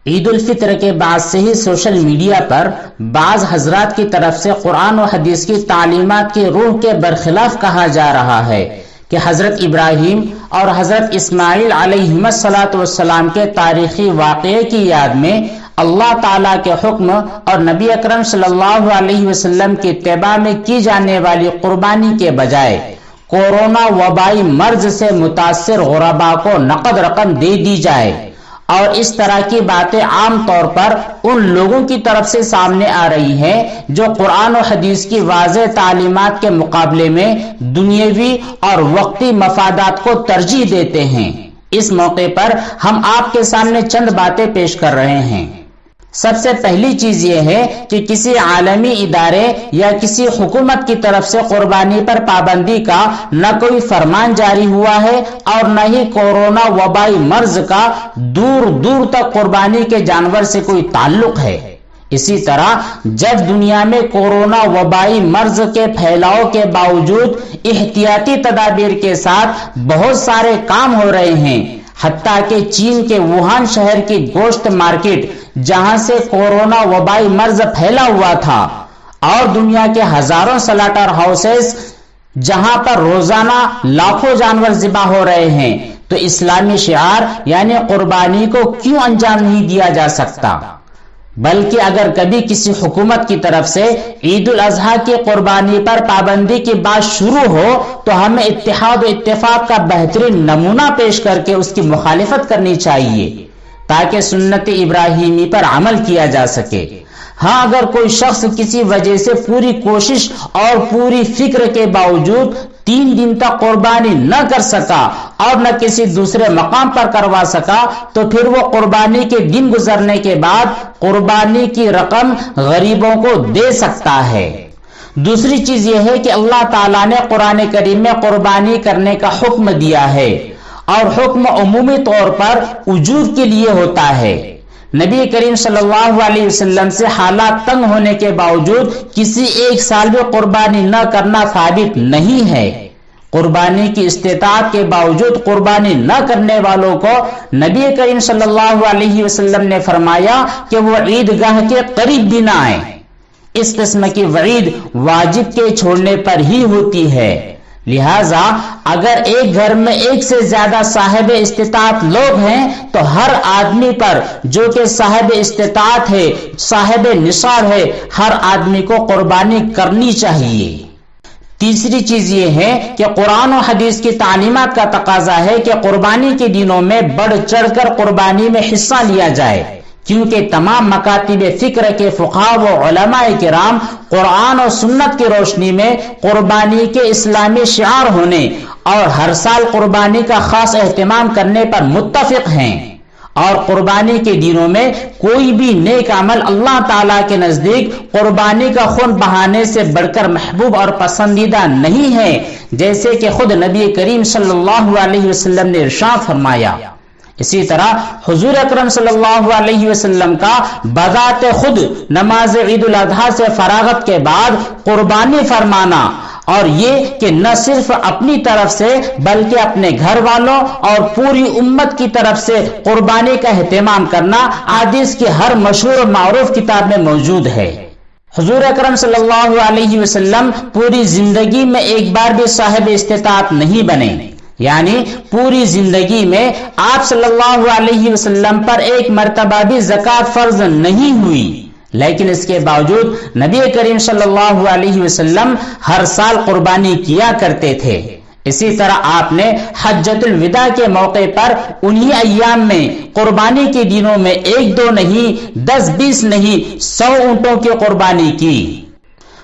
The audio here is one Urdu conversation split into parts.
عید الفطر کے بعد سے ہی سوشل میڈیا پر بعض حضرات کی طرف سے قرآن و حدیث کی تعلیمات کی روح کے برخلاف کہا جا رہا ہے کہ حضرت ابراہیم اور حضرت اسماعیل علیہم السلام کے تاریخی واقعے کی یاد میں اللہ تعالیٰ کے حکم اور نبی اکرم صلی اللہ علیہ وسلم کی اتباع میں کی جانے والی قربانی کے بجائے کورونا وبائی مرض سے متاثر غرباء کو نقد رقم دے دی جائے، اور اس طرح کی باتیں عام طور پر ان لوگوں کی طرف سے سامنے آ رہی ہیں جو قرآن و حدیث کی واضح تعلیمات کے مقابلے میں دنیاوی اور وقتی مفادات کو ترجیح دیتے ہیں۔ اس موقع پر ہم آپ کے سامنے چند باتیں پیش کر رہے ہیں۔ سب سے پہلی چیز یہ ہے کہ کسی عالمی ادارے یا کسی حکومت کی طرف سے قربانی پر پابندی کا نہ کوئی فرمان جاری ہوا ہے اور نہ ہی کورونا وبائی مرض کا دور دور تک قربانی کے جانور سے کوئی تعلق ہے۔ اسی طرح جب دنیا میں کورونا وبائی مرض کے پھیلاؤ کے باوجود احتیاطی تدابیر کے ساتھ بہت سارے کام ہو رہے ہیں، حتیٰ کہ چین کے ووہان شہر کی گوشت مارکیٹ جہاں سے کورونا وبائی مرض پھیلا ہوا تھا، اور دنیا کے ہزاروں سلاٹر ہاؤسز جہاں پر روزانہ لاکھوں جانور ذبح ہو رہے ہیں، تو اسلامی شعار یعنی قربانی کو کیوں انجام نہیں دیا جا سکتا؟ بلکہ اگر کبھی کسی حکومت کی طرف سے عید الاضحیٰ کی قربانی پر پابندی کی بات شروع ہو تو ہمیں اتحاد و اتفاق کا بہترین نمونہ پیش کر کے اس کی مخالفت کرنی چاہیے تاکہ سنت ابراہیمی پر عمل کیا جا سکے۔ ہاں، اگر کوئی شخص کسی وجہ سے پوری کوشش اور پوری فکر کے باوجود 3 دن تک قربانی نہ کر سکا اور نہ کسی دوسرے مقام پر کروا سکا تو پھر وہ قربانی کے دن گزرنے کے بعد قربانی کی رقم غریبوں کو دے سکتا ہے۔ دوسری چیز یہ ہے کہ اللہ تعالیٰ نے قرآن کریم میں قربانی کرنے کا حکم دیا ہے، اور حکم عمومی طور پر اجور کے لیے ہوتا ہے۔ نبی کریم صلی اللہ علیہ وسلم سے حالات تنگ ہونے کے باوجود کسی ایک سال میں قربانی نہ کرنا ثابت نہیں ہے۔ قربانی کی استطاعت کے باوجود قربانی نہ کرنے والوں کو نبی کریم صلی اللہ علیہ وسلم نے فرمایا کہ وہ عیدگاہ کے قریب بھی نہ آئیں۔ اس قسم کی وعید واجب کے چھوڑنے پر ہی ہوتی ہے۔ لہذا اگر ایک گھر میں ایک سے زیادہ صاحب استطاعت لوگ ہیں تو ہر آدمی پر جو کہ صاحب استطاعت ہے، صاحب نصاب ہے، ہر آدمی کو قربانی کرنی چاہیے۔ تیسری چیز یہ ہے کہ قرآن و حدیث کی تعلیمات کا تقاضا ہے کہ قربانی کے دنوں میں بڑھ چڑھ کر قربانی میں حصہ لیا جائے، کیونکہ تمام مکاتب فکر کے فقہاء و علماء کرام قرآن اور سنت کی روشنی میں قربانی کے اسلامی شعار ہونے اور ہر سال قربانی کا خاص اہتمام کرنے پر متفق ہیں، اور قربانی کے دنوں میں کوئی بھی نیک عمل اللہ تعالیٰ کے نزدیک قربانی کا خون بہانے سے بڑھ کر محبوب اور پسندیدہ نہیں ہے، جیسے کہ خود نبی کریم صلی اللہ علیہ وسلم نے ارشاد فرمایا۔ اسی طرح حضور اکرم صلی اللہ علیہ وسلم کا بذات خود نماز عید الاضحیٰ سے فراغت کے بعد قربانی فرمانا، اور یہ کہ نہ صرف اپنی طرف سے بلکہ اپنے گھر والوں اور پوری امت کی طرف سے قربانی کا اہتمام کرنا حدیث کی ہر مشہور و معروف کتاب میں موجود ہے۔ حضور اکرم صلی اللہ علیہ وسلم پوری زندگی میں ایک بار بھی صاحب استطاعت نہیں بنے، یعنی پوری زندگی میں آپ صلی اللہ علیہ وسلم پر ایک مرتبہ بھی زکوٰۃ فرض نہیں ہوئی، لیکن اس کے باوجود نبی کریم صلی اللہ علیہ وسلم ہر سال قربانی کیا کرتے تھے۔ اسی طرح آپ نے حجۃ الوداع کے موقع پر انہی ایام میں قربانی کے دنوں میں 1-2 نہیں 10-20 نہیں 100 اونٹوں کی قربانی کی۔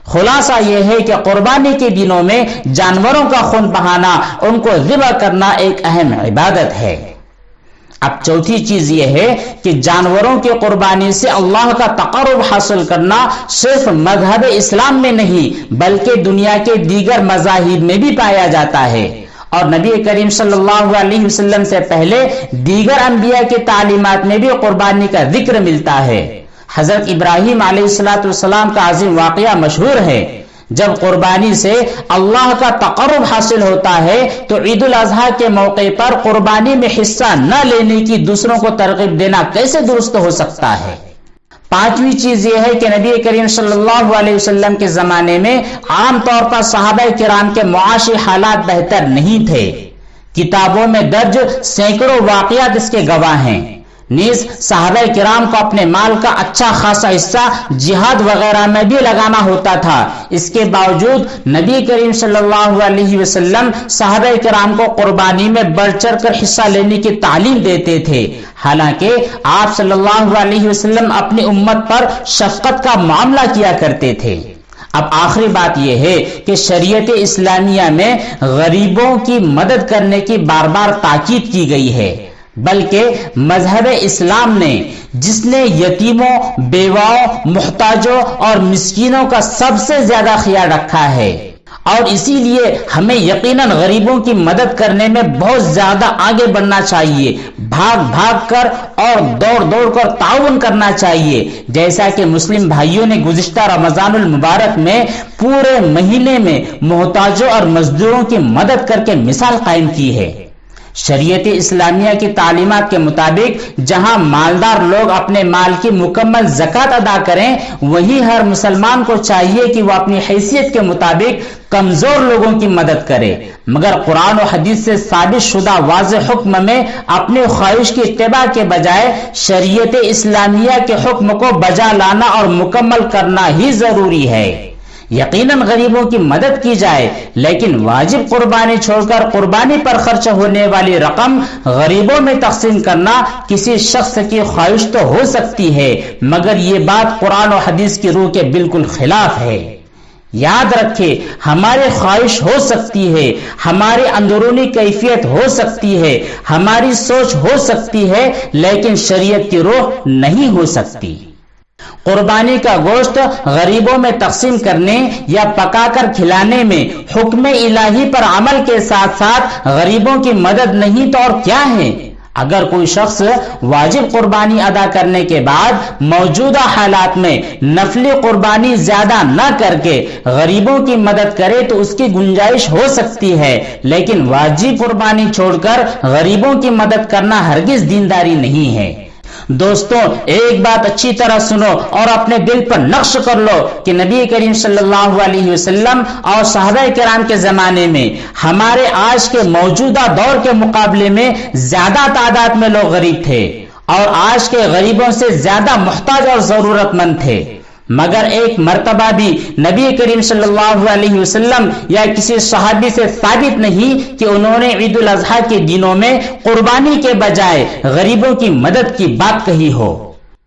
خلاصہ یہ ہے کہ قربانی کے دنوں میں جانوروں کا خون بہانا، ان کو ذبح کرنا ایک اہم عبادت ہے۔ اب چوتھی چیز یہ ہے کہ جانوروں کی قربانی سے اللہ کا تقرب حاصل کرنا صرف مذہب اسلام میں نہیں بلکہ دنیا کے دیگر مذاہب میں بھی پایا جاتا ہے، اور نبی کریم صلی اللہ علیہ وسلم سے پہلے دیگر انبیاء کی تعلیمات میں بھی قربانی کا ذکر ملتا ہے۔ حضرت ابراہیم علیہ السلام کا عظیم واقعہ مشہور ہے، جب قربانی سے اللہ کا تقرب حاصل ہوتا ہے تو عید الاضحیٰ کے موقع پر قربانی میں حصہ نہ لینے کی دوسروں کو ترغیب دینا کیسے درست ہو سکتا ہے؟ پانچویں چیز یہ ہے کہ نبی کریم صلی اللہ علیہ وسلم کے زمانے میں عام طور پر صحابہ کرام کے معاشی حالات بہتر نہیں تھے. کتابوں میں درج سینکڑوں واقعات اس کے گواہ ہیں. نیز صحابہ کرام کو اپنے مال کا اچھا خاصا حصہ جہاد وغیرہ میں بھی لگانا ہوتا تھا. اس کے باوجود نبی کریم صلی اللہ علیہ وسلم صحابہ کرام کو قربانی میں بڑھ چڑھ کر حصہ لینے کی تعلیم دیتے تھے. حالانکہ آپ صلی اللہ علیہ وسلم اپنی امت پر شفقت کا معاملہ کیا کرتے تھے. اب آخری بات یہ ہے کہ شریعت اسلامیہ میں غریبوں کی مدد کرنے کی بار بار تاکید کی گئی ہے، بلکہ مذہب اسلام نے جس نے یتیموں، بیواؤں، محتاجوں اور مسکینوں کا سب سے زیادہ خیال رکھا ہے، اور اسی لیے ہمیں یقیناً غریبوں کی مدد کرنے میں بہت زیادہ آگے بڑھنا چاہیے، بھاگ بھاگ کر اور دوڑ دوڑ کر تعاون کرنا چاہیے، جیسا کہ مسلم بھائیوں نے گزشتہ رمضان المبارک میں پورے مہینے میں محتاجوں اور مزدوروں کی مدد کر کے مثال قائم کی ہے. شریعت اسلامیہ کی تعلیمات کے مطابق جہاں مالدار لوگ اپنے مال کی مکمل زکوٰۃ ادا کریں، وہیں ہر مسلمان کو چاہیے کہ وہ اپنی حیثیت کے مطابق کمزور لوگوں کی مدد کرے، مگر قرآن و حدیث سے ثابت شدہ واضح حکم میں اپنی خواہش کی اتباع کے بجائے شریعت اسلامیہ کے حکم کو بجا لانا اور مکمل کرنا ہی ضروری ہے. یقیناً غریبوں کی مدد کی جائے، لیکن واجب قربانی چھوڑ کر قربانی پر خرچ ہونے والی رقم غریبوں میں تقسیم کرنا کسی شخص کی خواہش تو ہو سکتی ہے، مگر یہ بات قرآن و حدیث کی روح کے بالکل خلاف ہے. یاد رکھے، ہماری خواہش ہو سکتی ہے، ہماری اندرونی کیفیت ہو سکتی ہے، ہماری سوچ ہو سکتی ہے، لیکن شریعت کی روح نہیں ہو سکتی. قربانی کا گوشت غریبوں میں تقسیم کرنے یا پکا کر کھلانے میں حکم الہی پر عمل کے ساتھ ساتھ غریبوں کی مدد نہیں تو اور کیا ہے؟ اگر کوئی شخص واجب قربانی ادا کرنے کے بعد موجودہ حالات میں نفلی قربانی زیادہ نہ کر کے غریبوں کی مدد کرے تو اس کی گنجائش ہو سکتی ہے، لیکن واجب قربانی چھوڑ کر غریبوں کی مدد کرنا ہرگز دینداری نہیں ہے. دوستوں، ایک بات اچھی طرح سنو اور اپنے دل پر نقش کر لو کہ نبی کریم صلی اللہ علیہ وسلم اور صحابہ کرام کے زمانے میں ہمارے آج کے موجودہ دور کے مقابلے میں زیادہ تعداد میں لوگ غریب تھے، اور آج کے غریبوں سے زیادہ محتاج اور ضرورت مند تھے. مگر ایک مرتبہ بھی نبی کریم صلی اللہ علیہ وسلم یا کسی صحابی سے ثابت نہیں کہ انہوں نے عید الاضحیٰ کے دنوں میں قربانی کے بجائے غریبوں کی مدد کی بات کہی ہو.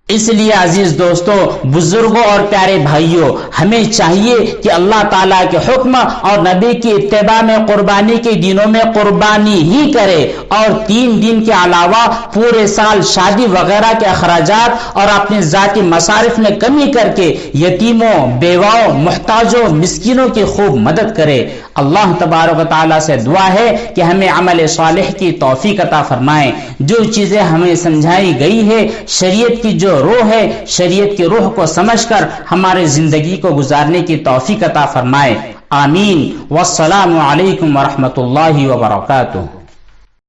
اس لیے عزیز دوستوں، بزرگوں اور پیارے بھائیوں، ہمیں چاہیے کہ اللہ تعالیٰ کے حکم اور نبی کی اتباع میں قربانی کے دنوں میں قربانی ہی کرے، اور 3 دن کے علاوہ پورے سال شادی وغیرہ کے اخراجات اور اپنے ذاتی مصارف میں کمی کر کے یتیموں، بیواؤں، محتاجوں، مسکینوں کی خوب مدد کرے. اللہ تبارک و تعالیٰ سے دعا ہے کہ ہمیں عمل صالح کی توفیق عطا فرمائے. جو چیزیں ہمیں سمجھائی گئی ہے، شریعت کی جو روح ہے، شریعت کی روح کو سمجھ کر ہمارے زندگی کو گزارنے کی توفیق عطا فرمائے. آمین. والسلام علیکم ورحمۃ اللہ وبرکاتہ.